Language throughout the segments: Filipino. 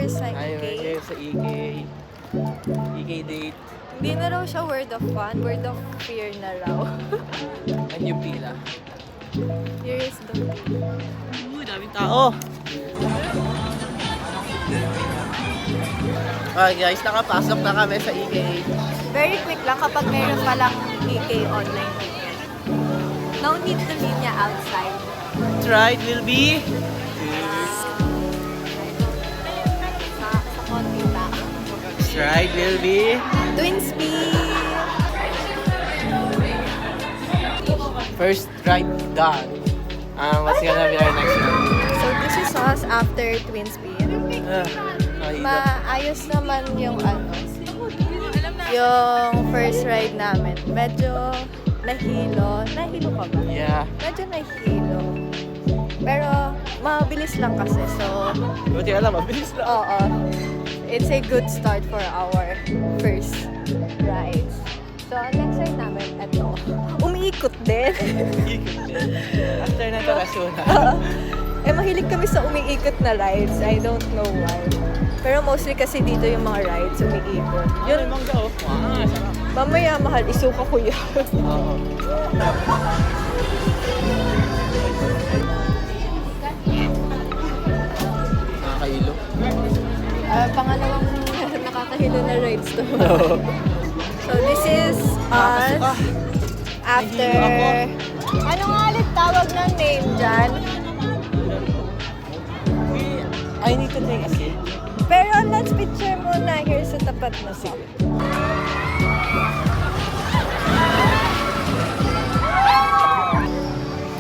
here sa We're EK. here sa EK. EK date. Hindi na raw siya word of fun, word of fear na raw. And yung pila. Here is the pila. Daming tao. Okay guys, nakapasok na kami sa EK. Very quick lang kapag mayroon palang EK online ticket. No need to linya outside. Ride will be Sa konti tao. ride will be Twin speed! first ride done. What's gonna be our next one? So this is us after twin speed. Maayos naman yung yung first ride namin. Medyo nahilo. Nahilo ka ba? Yeah. Medyo nahilo. Pero mabilis lang kasi. So, Buti alam, mabilis lang. oo. It's a good start for our first ride. So, next ride namin, ito. Umiikot din. After na ito, rasyon. Mahilig kami sa umiikot na rides. I don't know why. Pero mostly kasi dito yung mga rides, umiikot. Yun, mangga oh. Wow, sarap. Mamaya, mahal, isuka ko yan. Oo. Nakakahilo. Pangalawang nakakahilo na rides to. So, this is us after... Ano nga ulit tawag ng name dyan? I need to take a seat. Pero let's picture muna here sa tapat na seat.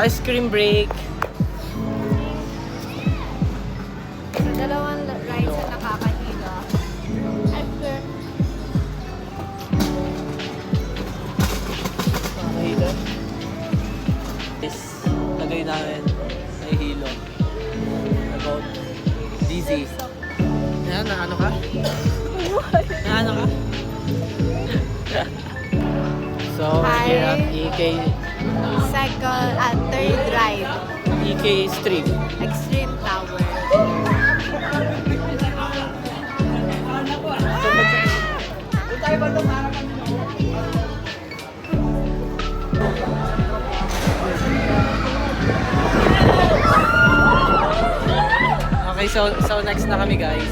Ice cream break. So, dalawang rides na nakakahilo. After... Nakakahilo. This, lagay namin. Nahihilo. About dizzy. Yan, naano ka? Naano ka? So, Hi. here at EK, Second at third ride. EK Stream. Extreme Tower. Okay, so next na kami guys.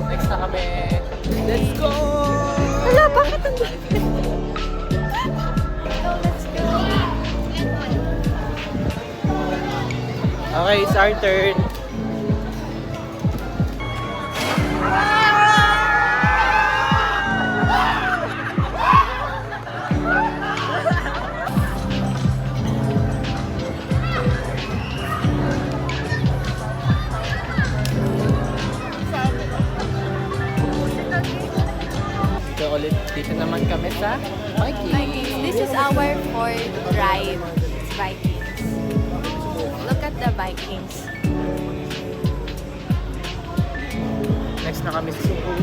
Next na kami. Let's go! Wala, bakit ang dami? So, let's go. Okay, it's our turn. Dito ulit, dito naman kami sa Vikings. Vikings. This is our fourth ride. It's Vikings. Look at the Vikings. Next na kami sa Suku.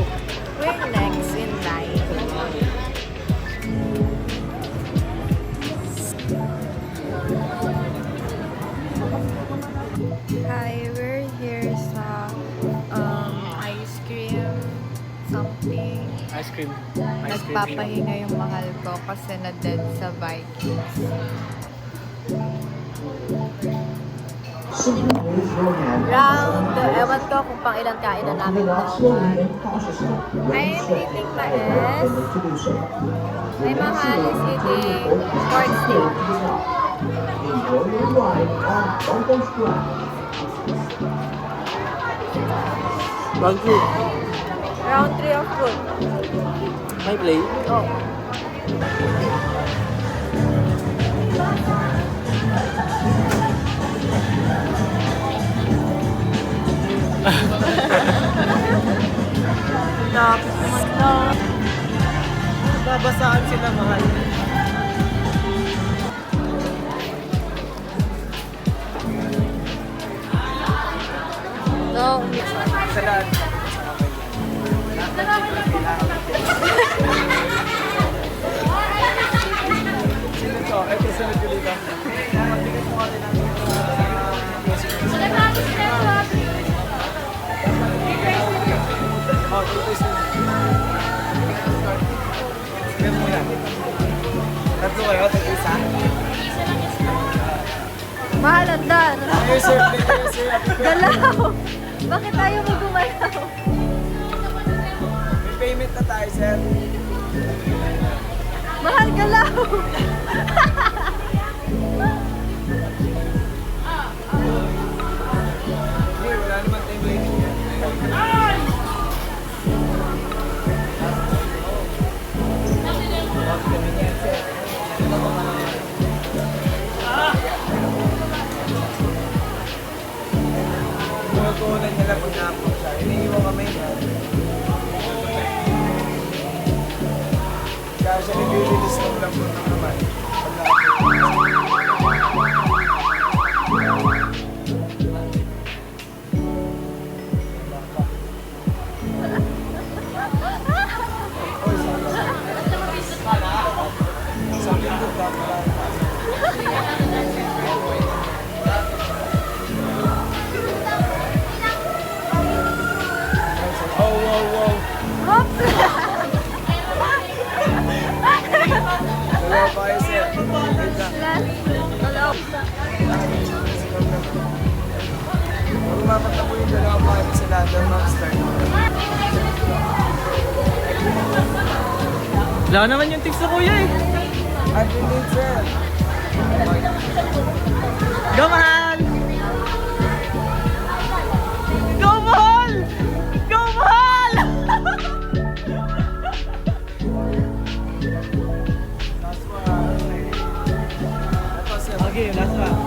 We're next in line. Hi, we're here sa ice cream something. Ice cream. Nagpapahinga yung mahal ko kasi na-dead sa Vikings. Round, ewan ko kung pang ilang kain na namin naman. I'm eating mais. My mahal is eating pork steak. Bangku. Round 3 of food. May play. Oh. Tapos naman na. Babasaan sila mahal. No. Sa lahat. Sino to? Ito sa nagulita. Magbigay po natin ang Tatlo kayo, tag-isa. Mahal ang dan. Yes, sir. Yes, sir. Galaw. Bakit ayaw mo gumalaw? May payment na tayo, sir. Mahal galaw. Hindi, wala naman tayong waiting yan. Kukunan niya lang pag na-upload siya. Iniiwan kami niya. Kaya siya nag-release lang po naman. Pag na-upload. Oh, wow, wow. Oops. Dalawa pa kayo, sir. Wait lang. Galaw. Kung umapat na po yung dalawa pa kayo sa ladder, ma'am-start. Wala naman yung tips sa kuya eh. I've been late, sir. Go, mahal! Go, mahal! Go, mahal! Last one. Ito, sir. Okay, last one.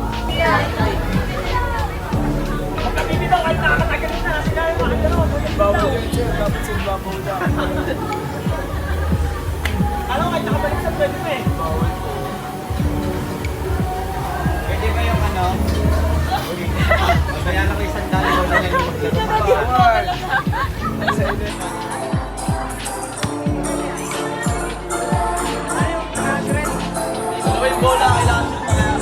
Bawal yun, sir. Dapat sir, bawal daw. Alam mo, nakabalik sa pwede mo eh. Pwede ba yung ano? Kaya na ko isang dali ko na yung maglaro. Bawal. Sa inyo. So, yung bola, kailangan siya pa kaya.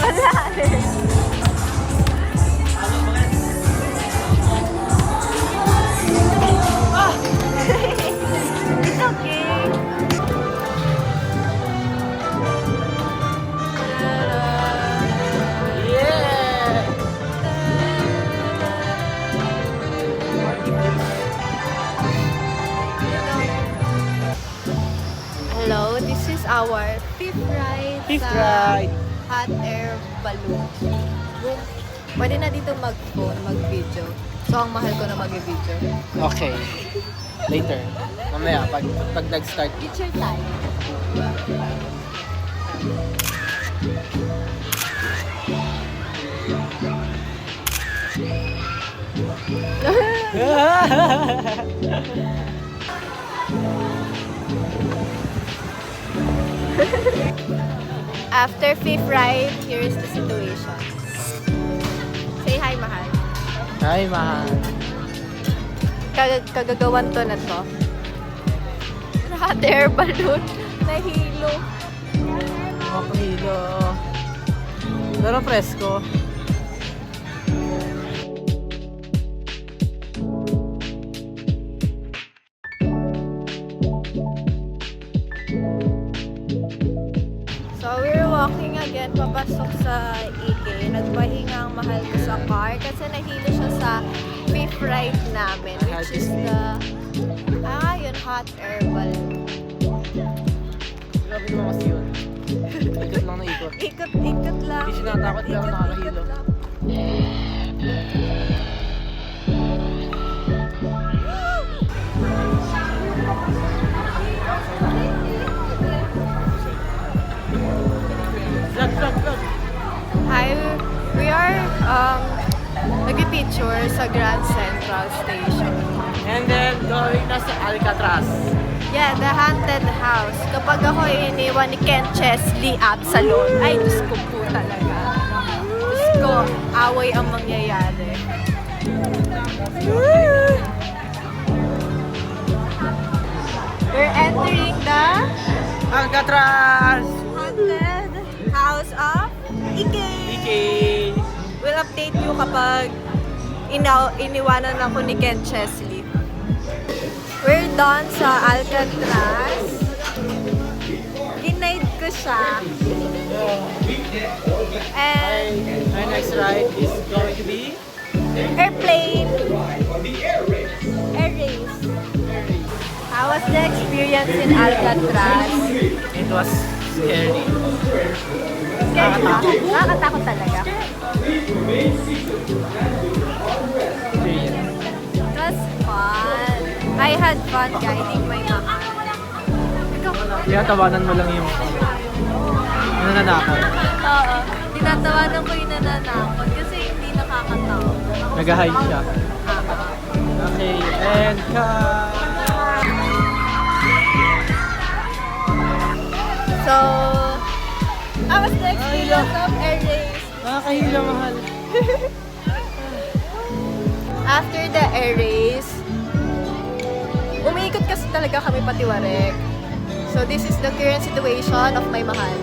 Wala rin. It's okay. Yeah! Hello, this is our fifth ride Fifth sa ride. hot air balloon. Pwede na dito mag-phone, mag-video. So, ang mahal ko na mag-video. Okay. Later. Mamaya, pag nag-start. Picture time. After fifth ride, here's the situation. Say hi, mahal. Hi, mahal. Kagagawan to na to. Hot air balloon. Nahilo. Makahilo. Pero presko. So, we're walking again papasok sa EK. Nagpahinga ang mahal ko sa car kasi nahilo siya sa fifth ride namin, which is the yun, hot air balloon. Grabe naman kasi yun. Ikot lang na ikot. Ikot lang. Hindi siya natakot pero nakakahilo. lang. Vlog. Hi, we are nag-picture sa Grand Central Station. And then, going na sa Alcatraz. Yeah, the haunted house. Kapag ako iniwan ni Ken Chesley Absalon, ay, Diyos ko po talaga. Diyos ko, away ang mangyayari. We're entering entering the Alcatraz! haunted house of Ike. Okay. We'll update you kapag iniwanan ako ni Ken Chesley. We're done sa Alcatraz. Denied ko siya. And My next ride is going to be airplane. Air race. How was the experience in Alcatraz? it was scary. Scary ba? Nakakatakot talaga. It was fun. I had fun guiding my mama. Tinatawanan mo lang yung nananakot. Oo. Tinatawanan ko yung nananakot kasi hindi nakakatawa. Nag-hide siya. Okay, and So, how was the experience of air race? nakakahila, mahal. After the air race, umiikot kasi talaga kami patiwarek. So this is the current situation of my mahal.